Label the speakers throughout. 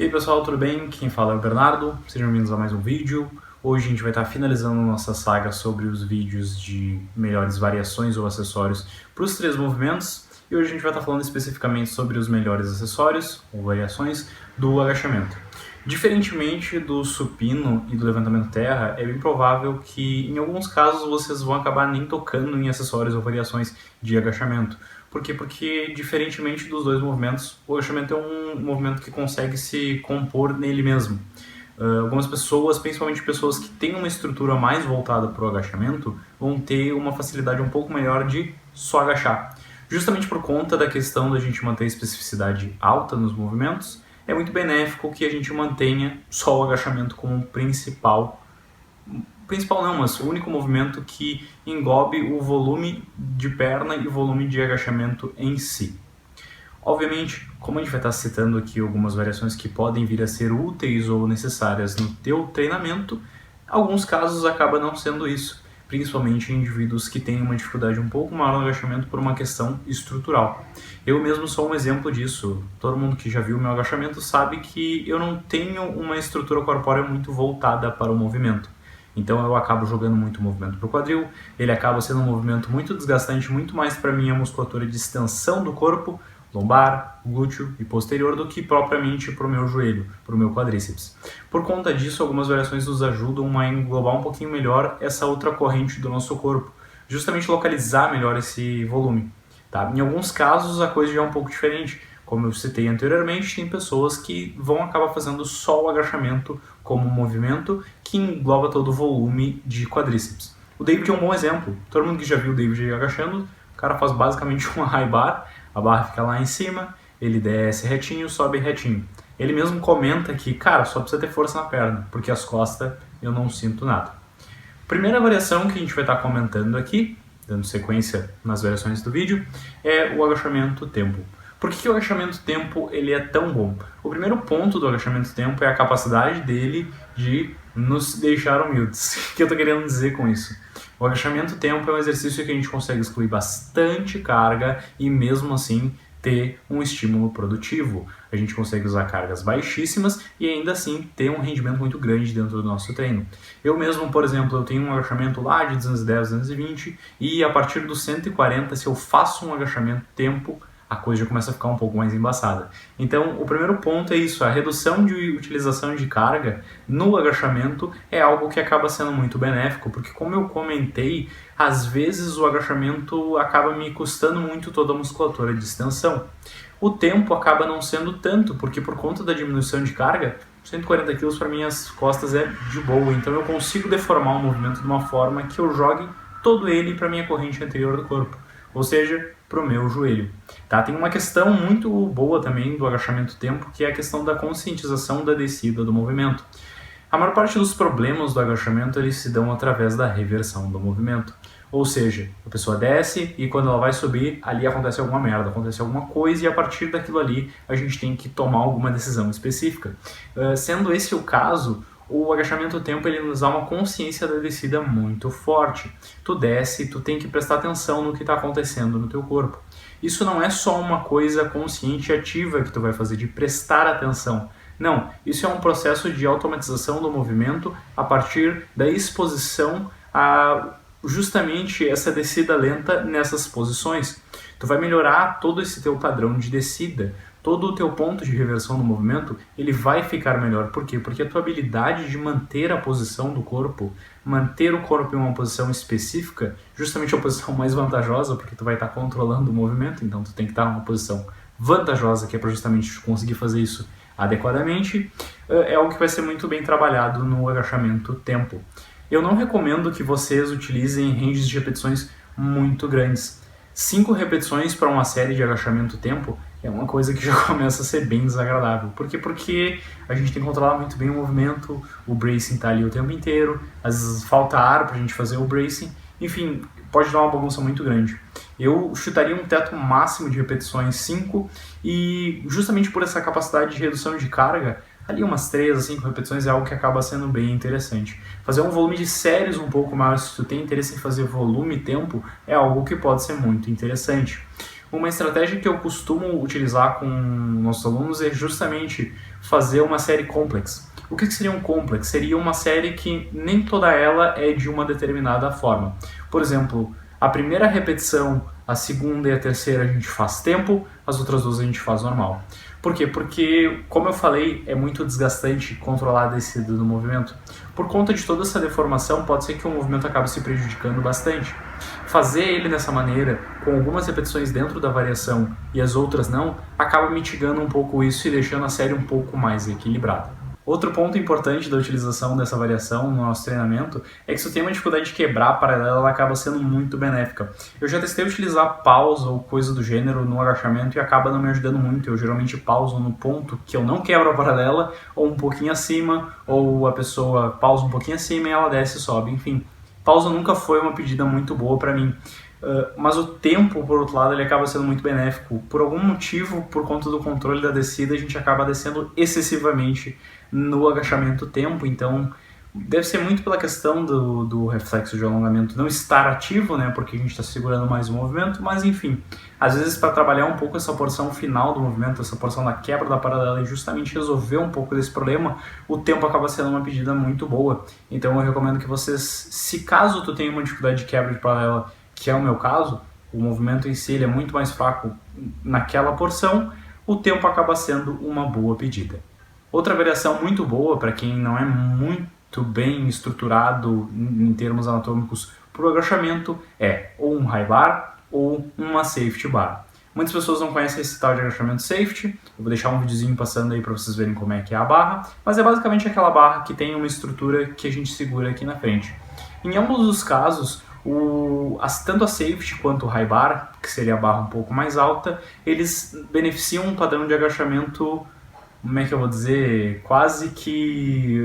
Speaker 1: E aí pessoal, tudo bem? Quem fala é o Bernardo, sejam bem-vindos a mais um vídeo. Hoje a gente vai estar finalizando nossa saga sobre os vídeos de melhores variações ou acessórios para os 3 movimentos. E hoje a gente vai estar falando especificamente sobre os melhores acessórios ou variações do agachamento. Diferentemente do supino e do levantamento terra, é bem provável que em alguns casos vocês vão acabar nem tocando em acessórios ou variações de agachamento. Por quê? Porque, diferentemente dos dois movimentos, o agachamento é um movimento que consegue se compor nele mesmo. Algumas pessoas, principalmente pessoas que têm uma estrutura mais voltada para o agachamento, vão ter uma facilidade um pouco maior de só agachar. Justamente por conta da questão da gente manter a especificidade alta nos movimentos, é muito benéfico que a gente mantenha só o agachamento como principal não, mas o único movimento que englobe o volume de perna e o volume de agachamento em si. Obviamente, como a gente vai estar citando aqui algumas variações que podem vir a ser úteis ou necessárias no teu treinamento, alguns casos acaba não sendo isso, principalmente em indivíduos que têm uma dificuldade um pouco maior no agachamento por uma questão estrutural. Eu mesmo sou um exemplo disso. Todo mundo que já viu meu agachamento sabe que eu não tenho uma estrutura corpórea muito voltada para o movimento. Então eu acabo jogando muito movimento para o quadril, ele acaba sendo um movimento muito desgastante, muito mais para a minha musculatura de extensão do corpo, lombar, glúteo e posterior, do que propriamente para o meu joelho, para o meu quadríceps. Por conta disso, algumas variações nos ajudam a englobar um pouquinho melhor essa outra corrente do nosso corpo, justamente localizar melhor esse volume. Tá? Em alguns casos a coisa já é um pouco diferente. Como eu citei anteriormente, tem pessoas que vão acabar fazendo só o agachamento como um movimento que engloba todo o volume de quadríceps. O David é um bom exemplo. Todo mundo que já viu o David agachando, o cara faz basicamente uma high bar, a barra fica lá em cima, ele desce retinho, sobe retinho. Ele mesmo comenta que, cara, só precisa ter força na perna, porque as costas eu não sinto nada. Primeira variação que a gente vai estar comentando aqui, dando sequência nas variações do vídeo, é o agachamento tempo. Por que o agachamento tempo ele é tão bom? O primeiro ponto do agachamento tempo é a capacidade dele de nos deixar humildes. O que eu estou querendo dizer com isso? O agachamento tempo é um exercício que a gente consegue excluir bastante carga e mesmo assim ter um estímulo produtivo. A gente consegue usar cargas baixíssimas e ainda assim ter um rendimento muito grande dentro do nosso treino. Eu mesmo, por exemplo, eu tenho um agachamento lá de 210, 220 e a partir dos 140, se eu faço um agachamento tempo, a coisa já começa a ficar um pouco mais embaçada. Então, o primeiro ponto é isso, a redução de utilização de carga no agachamento é algo que acaba sendo muito benéfico, porque como eu comentei, às vezes o agachamento acaba me custando muito toda a musculatura de extensão. O tempo acaba não sendo tanto, porque por conta da diminuição de carga, 140 kg para minhas costas é de boa, então eu consigo deformar o movimento de uma forma que eu jogue todo ele para minha corrente anterior do corpo, ou seja, para o meu joelho. Tá? Tem uma questão muito boa também do agachamento tempo, que é a questão da conscientização da descida do movimento. A maior parte dos problemas do agachamento eles se dão através da reversão do movimento. Ou seja, a pessoa desce e quando ela vai subir, ali acontece alguma merda, acontece alguma coisa e a partir daquilo ali a gente tem que tomar alguma decisão específica. Sendo esse o caso, o agachamento tempo ele nos dá uma consciência da descida muito forte. Tu desce, tu tem que prestar atenção no que está acontecendo no teu corpo. Isso não é só uma coisa consciente e ativa que tu vai fazer, de prestar atenção. Não, isso é um processo de automatização do movimento a partir da exposição a justamente essa descida lenta nessas posições. Tu vai melhorar todo esse teu padrão de descida, todo o teu ponto de reversão do movimento, ele vai ficar melhor. Por quê? Porque a tua habilidade de manter a posição do corpo, manter o corpo em uma posição específica, justamente a posição mais vantajosa, porque tu vai estar controlando o movimento, então tu tem que estar numa posição vantajosa, que é para justamente conseguir fazer isso adequadamente, é algo que vai ser muito bem trabalhado no agachamento tempo. Eu não recomendo que vocês utilizem ranges de repetições muito grandes. 5 repetições para uma série de agachamento tempo é uma coisa que já começa a ser bem desagradável. Por quê? Porque a gente tem que controlar muito bem o movimento, o bracing está ali o tempo inteiro, às vezes falta ar para a gente fazer o bracing, enfim, pode dar uma bagunça muito grande. Eu chutaria um teto máximo de repetições 5 e justamente por essa capacidade de redução de carga, ali umas 3 a 5 repetições é algo que acaba sendo bem interessante. Fazer um volume de séries um pouco maior, se tu tem interesse em fazer volume e tempo, é algo que pode ser muito interessante. Uma estratégia que eu costumo utilizar com nossos alunos é justamente fazer uma série complex. O que seria um complex? Seria uma série que nem toda ela é de uma determinada forma. Por exemplo, a primeira repetição, a segunda e a terceira a gente faz tempo, as outras duas a gente faz normal. Por quê? Porque, como eu falei, é muito desgastante controlar a descida do movimento. Por conta de toda essa deformação, pode ser que o movimento acabe se prejudicando bastante. Fazer ele dessa maneira, com algumas repetições dentro da variação e as outras não, acaba mitigando um pouco isso e deixando a série um pouco mais equilibrada. Outro ponto importante da utilização dessa variação no nosso treinamento é que se eu tenho uma dificuldade de quebrar a paralela, ela acaba sendo muito benéfica. Eu já testei utilizar pausa ou coisa do gênero no agachamento e acaba não me ajudando muito. Eu geralmente pauso no ponto que eu não quebro a paralela, ou um pouquinho acima, ou a pessoa pausa um pouquinho acima e ela desce e sobe. Enfim, pausa nunca foi uma pedida muito boa para mim. Mas o tempo, por outro lado, ele acaba sendo muito benéfico. Por algum motivo, por conta do controle da descida, a gente acaba descendo excessivamente no agachamento tempo, então deve ser muito pela questão do reflexo de alongamento não estar ativo, né, porque a gente está segurando mais o movimento, mas enfim, às vezes para trabalhar um pouco essa porção final do movimento, essa porção da quebra da paralela e justamente resolver um pouco desse problema, o tempo acaba sendo uma pedida muito boa. Então eu recomendo que vocês, se caso tu tenha uma dificuldade de quebra de paralela, que é o meu caso, o movimento em si ele é muito mais fraco naquela porção, o tempo acaba sendo uma boa pedida. Outra variação muito boa para quem não é muito bem estruturado em termos anatômicos para o agachamento é ou um high bar ou uma safety bar. Muitas pessoas não conhecem esse tal de agachamento safety, eu vou deixar um videozinho passando aí para vocês verem como é que é a barra, mas é basicamente aquela barra que tem uma estrutura que a gente segura aqui na frente. Em ambos os casos, tanto a safety quanto o high bar, que seria a barra um pouco mais alta, eles beneficiam um padrão de agachamento, como é que eu vou dizer, quase que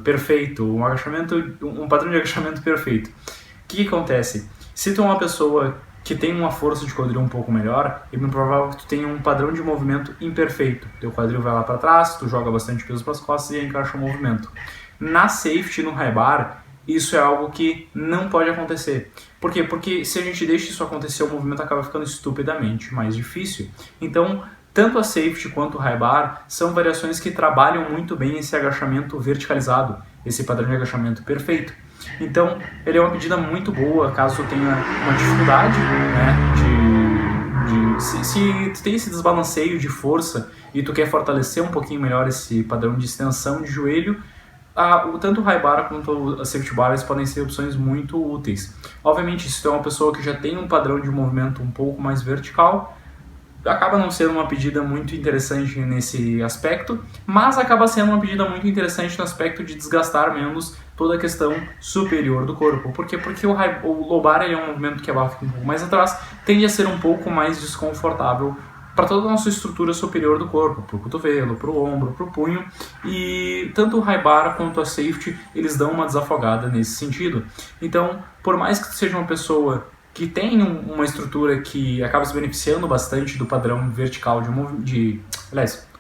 Speaker 1: perfeito, um padrão de agachamento perfeito. O que acontece? Se tu é uma pessoa que tem uma força de quadril um pouco melhor, é bem provável que tu tenha um padrão de movimento imperfeito. Teu quadril vai lá para trás, tu joga bastante peso para as costas e encaixa o movimento. Na safety, no high bar, isso é algo que não pode acontecer. Por quê? Porque se a gente deixa isso acontecer, o movimento acaba ficando estupidamente mais difícil. Então, tanto a safety quanto o high bar são variações que trabalham muito bem esse agachamento verticalizado, esse padrão de agachamento perfeito. Então, ele é uma pedida muito boa caso tu tenha uma dificuldade, né, se tu tem esse desbalanceio de força e tu quer fortalecer um pouquinho melhor esse padrão de extensão de joelho, tanto o high bar quanto a safety bar podem ser opções muito úteis. Obviamente, se tu é uma pessoa que já tem um padrão de movimento um pouco mais vertical, acaba não sendo uma pedida muito interessante nesse aspecto, mas acaba sendo uma pedida muito interessante no aspecto de desgastar menos toda a questão superior do corpo. Por quê? Porque o low bar ele é um movimento que a barra fica um pouco mais atrás, tende a ser um pouco mais desconfortável para toda a nossa estrutura superior do corpo, para o cotovelo, para o ombro, para o punho, e tanto o high bar quanto a safety, eles dão uma desafogada nesse sentido. Então, por mais que tu seja uma pessoa que tem uma estrutura que acaba se beneficiando bastante do padrão vertical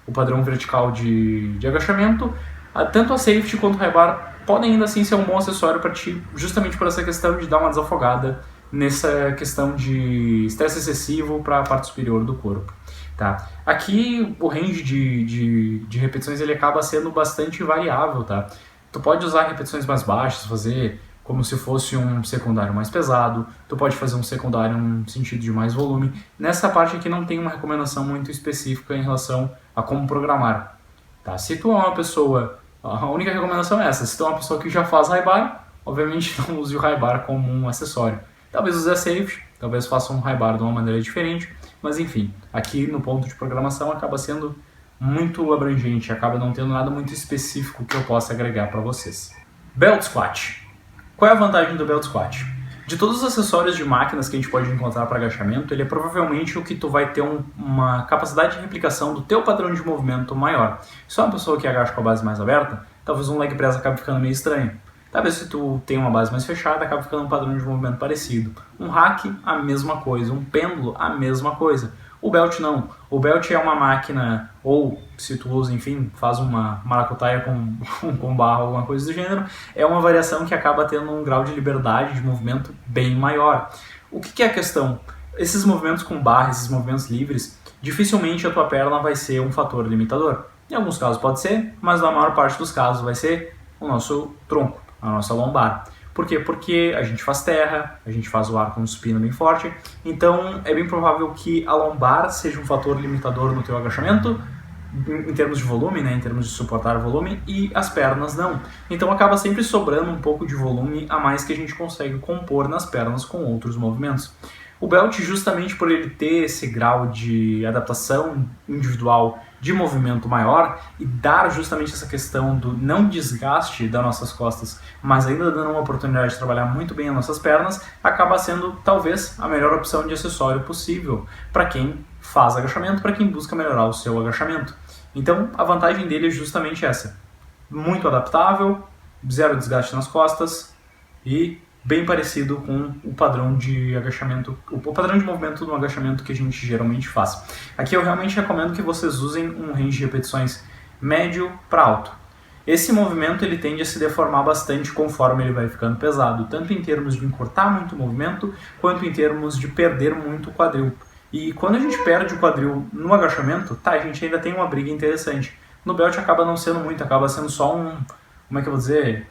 Speaker 1: o padrão vertical de agachamento, tanto a safety quanto o high bar podem ainda assim ser um bom acessório para ti, justamente por essa questão de dar uma desafogada nessa questão de estresse excessivo para a parte superior do corpo. Tá? Aqui o range de repetições ele acaba sendo bastante variável. Tá? Tu pode usar repetições mais baixas, fazer como se fosse um secundário mais pesado, tu pode fazer um secundário no sentido de mais volume. Nessa parte aqui não tem uma recomendação muito específica em relação a como programar. Tá? Se tu é uma pessoa, a única recomendação é essa, se tu é uma pessoa que já faz high bar, obviamente não use o high bar como um acessório. Talvez use a safety, talvez faça um high bar de uma maneira diferente, mas enfim, aqui no ponto de programação acaba sendo muito abrangente, acaba não tendo nada muito específico que eu possa agregar para vocês. Belt Squat. Qual é a vantagem do Belt Squat? De todos os acessórios de máquinas que a gente pode encontrar para agachamento, ele é provavelmente o que tu vai ter uma capacidade de replicação do teu padrão de movimento maior. Se tu é uma pessoa que agacha com a base mais aberta, talvez um leg press acabe ficando meio estranho. Talvez se tu tem uma base mais fechada, acaba ficando um padrão de movimento parecido. Um rack, a mesma coisa. Um pêndulo, a mesma coisa. O belt não. O belt é uma máquina, ou se tu usa, enfim, faz uma maracutaia com barra ou alguma coisa do gênero, é uma variação que acaba tendo um grau de liberdade de movimento bem maior. O que é a questão? Esses movimentos com barra, esses movimentos livres, dificilmente a tua perna vai ser um fator limitador. Em alguns casos pode ser, mas na maior parte dos casos vai ser o nosso tronco, a nossa lombar. Por quê? Porque a gente faz terra, a gente faz o ar com um supino bem forte, então é bem provável que a lombar seja um fator limitador no teu agachamento, em termos de volume, né, em termos de suportar volume, e as pernas não. Então acaba sempre sobrando um pouco de volume a mais que a gente consegue compor nas pernas com outros movimentos. O belt, justamente por ele ter esse grau de adaptação individual de movimento maior e dar justamente essa questão do não desgaste das nossas costas, mas ainda dando uma oportunidade de trabalhar muito bem as nossas pernas, acaba sendo talvez a melhor opção de acessório possível para quem faz agachamento, para quem busca melhorar o seu agachamento. Então a vantagem dele é justamente essa: muito adaptável, zero desgaste nas costas e bem parecido com o padrão de agachamento, o padrão de movimento do agachamento que a gente geralmente faz. Aqui eu realmente recomendo que vocês usem um range de repetições médio para alto. Esse movimento ele tende a se deformar bastante conforme ele vai ficando pesado, tanto em termos de encurtar muito o movimento, quanto em termos de perder muito o quadril. E quando a gente perde o quadril no agachamento, tá, a gente ainda tem uma briga interessante. No belt acaba não sendo muito, acaba sendo só como é que eu vou dizer?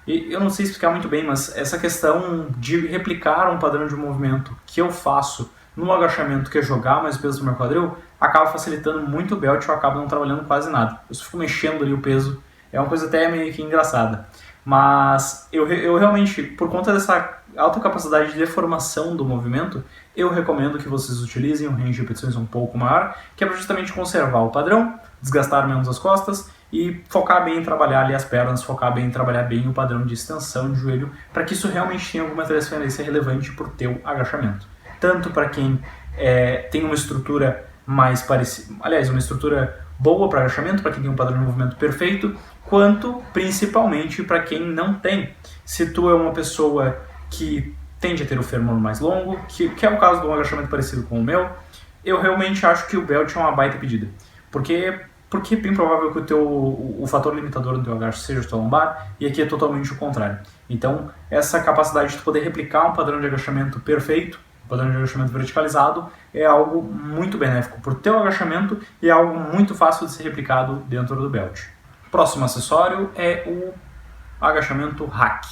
Speaker 1: E eu não sei explicar muito bem, mas essa questão de replicar um padrão de movimento que eu faço no agachamento, que é jogar mais peso no meu quadril, acaba facilitando muito o belt e eu acabo não trabalhando quase nada. Eu só fico mexendo ali o peso, é uma coisa até meio que engraçada. Mas eu realmente, por conta dessa alta capacidade de deformação do movimento, eu recomendo que vocês utilizem um range de repetições um pouco maior, que é para justamente conservar o padrão, desgastar menos as costas e focar bem em trabalhar ali as pernas, focar bem em trabalhar bem o padrão de extensão de joelho, para que isso realmente tenha alguma transferência relevante para o teu agachamento. Tanto para quem tem uma estrutura mais parecida, aliás, uma estrutura boa para agachamento, para quem tem um padrão de movimento perfeito, quanto principalmente para quem não tem. Se tu é uma pessoa que tende a ter o fêmur mais longo, que é o caso de um agachamento parecido com o meu, eu realmente acho que o belt é uma baita pedida. Porque é bem provável que o fator limitador do teu agacho seja o teu lombar, e aqui é totalmente o contrário. Então, essa capacidade de tu poder replicar um padrão de agachamento perfeito, um padrão de agachamento verticalizado, é algo muito benéfico para o teu agachamento e é algo muito fácil de ser replicado dentro do belt. Próximo acessório é o agachamento hack.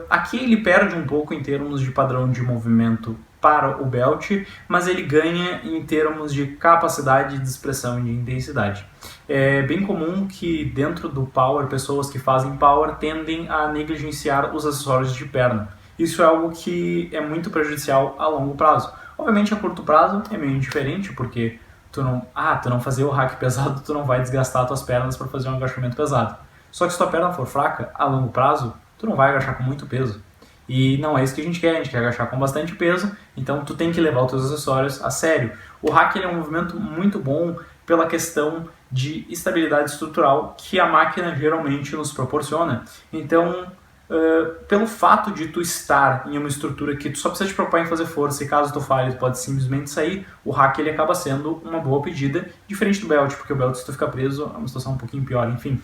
Speaker 1: Aqui ele perde um pouco em termos de padrão de movimento para o belt, mas ele ganha em termos de capacidade de expressão e de intensidade. É bem comum que dentro do power, pessoas que fazem power tendem a negligenciar os acessórios de perna. Isso é algo que é muito prejudicial a longo prazo. Obviamente a curto prazo é meio indiferente, porque tu não fazer o hack pesado, tu não vai desgastar tuas pernas para fazer um agachamento pesado. Só que se tua perna for fraca, a longo prazo, tu não vai agachar com muito peso. E não é isso que a gente quer agachar com bastante peso, então tu tem que levar os teus acessórios a sério. O hack ele é um movimento muito bom pela questão de estabilidade estrutural que a máquina geralmente nos proporciona. Então, pelo fato de tu estar em uma estrutura que tu só precisa te preocupar em fazer força e caso tu falhe, tu pode simplesmente sair, o hack ele acaba sendo uma boa pedida, diferente do belt, porque o belt se tu ficar preso é uma situação um pouquinho pior, enfim.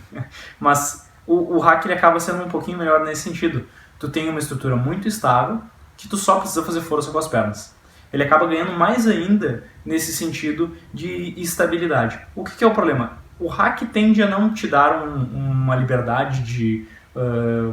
Speaker 1: Mas o hack ele acaba sendo um pouquinho melhor nesse sentido. Tu tem uma estrutura muito estável que tu só precisa fazer força com as pernas. Ele acaba ganhando mais ainda nesse sentido de estabilidade. O que é o problema? O hack tende a não te dar uma liberdade de...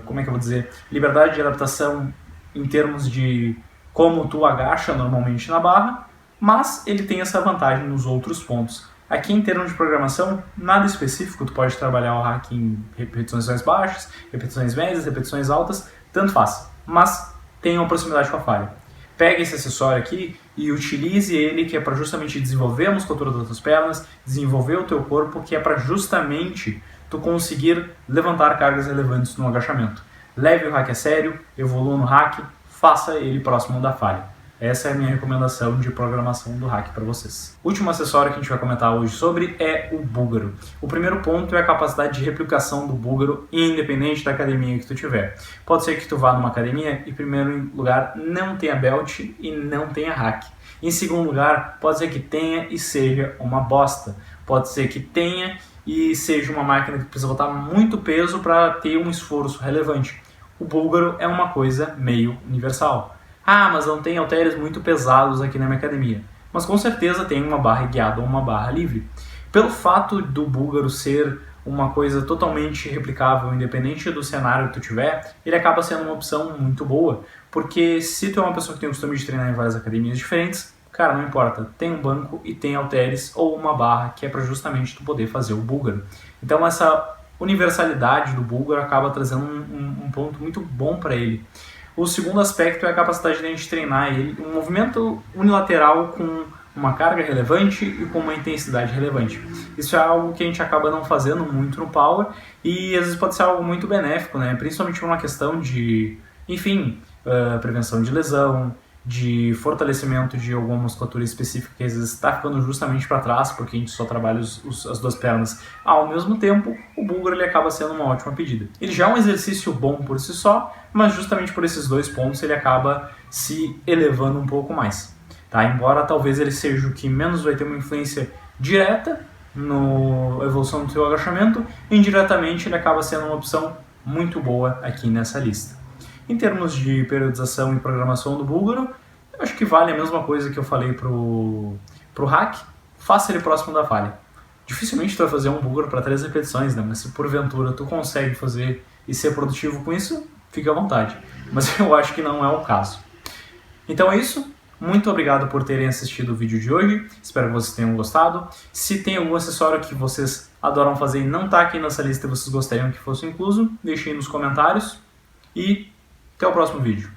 Speaker 1: como é que eu vou dizer? Liberdade de adaptação em termos de como tu agacha normalmente na barra, mas ele tem essa vantagem nos outros pontos. Aqui em termos de programação, nada específico, tu pode trabalhar o hack em repetições mais baixas, repetições médias, repetições altas, tanto faz, mas tem uma proximidade com a falha. Pega esse acessório aqui e utilize ele, que é para justamente desenvolver a musculatura das tuas pernas, desenvolver o teu corpo, que é para justamente tu conseguir levantar cargas relevantes no agachamento. Leve o hack a sério, evolua no hack, faça ele próximo da falha. Essa é a minha recomendação de programação do hack para vocês. O último acessório que a gente vai comentar hoje sobre é o búlgaro. O primeiro ponto é a capacidade de replicação do búlgaro, independente da academia que tu tiver. Pode ser que tu vá numa academia e, em primeiro lugar, não tenha belt e não tenha hack. Em segundo lugar, pode ser que tenha e seja uma bosta. Pode ser que tenha e seja uma máquina que precisa botar muito peso para ter um esforço relevante. O búlgaro é uma coisa meio universal. Mas não tem halteres muito pesados aqui na minha academia. Mas com certeza tem uma barra guiada ou uma barra livre. Pelo fato do búlgaro ser uma coisa totalmente replicável, independente do cenário que tu tiver, ele acaba sendo uma opção muito boa, porque se tu é uma pessoa que tem o costume de treinar em várias academias diferentes, cara, não importa, tem um banco e tem halteres ou uma barra que é para justamente tu poder fazer o búlgaro. Então essa universalidade do búlgaro acaba trazendo um ponto muito bom para ele. O segundo aspecto é a capacidade de a gente treinar ele, um movimento unilateral com uma carga relevante e com uma intensidade relevante. Isso é algo que a gente acaba não fazendo muito no Power e às vezes pode ser algo muito benéfico, né? Principalmente por uma questão de, enfim, prevenção de lesão, de fortalecimento de alguma musculatura específica que às vezes está ficando justamente para trás porque a gente só trabalha as duas pernas. Ao mesmo tempo, o búlgaro ele acaba sendo uma ótima pedida. Ele já é um exercício bom por si só, mas justamente por esses dois pontos ele acaba se elevando um pouco mais. Tá? Embora talvez ele seja o que menos vai ter uma influência direta na evolução do seu agachamento, indiretamente ele acaba sendo uma opção muito boa aqui nessa lista. Em termos de periodização e programação do búlgaro, eu acho que vale a mesma coisa que eu falei pro hack, faça ele próximo da falha. Dificilmente tu vai fazer um búlgaro para 3 repetições, né? Mas se porventura tu consegue fazer e ser produtivo com isso, fica à vontade. Mas eu acho que não é o caso. Então é isso. Muito obrigado por terem assistido o vídeo de hoje, espero que vocês tenham gostado. Se tem algum acessório que vocês adoram fazer e não está aqui nessa lista e vocês gostariam que fosse incluso, deixem aí nos comentários e até o próximo vídeo.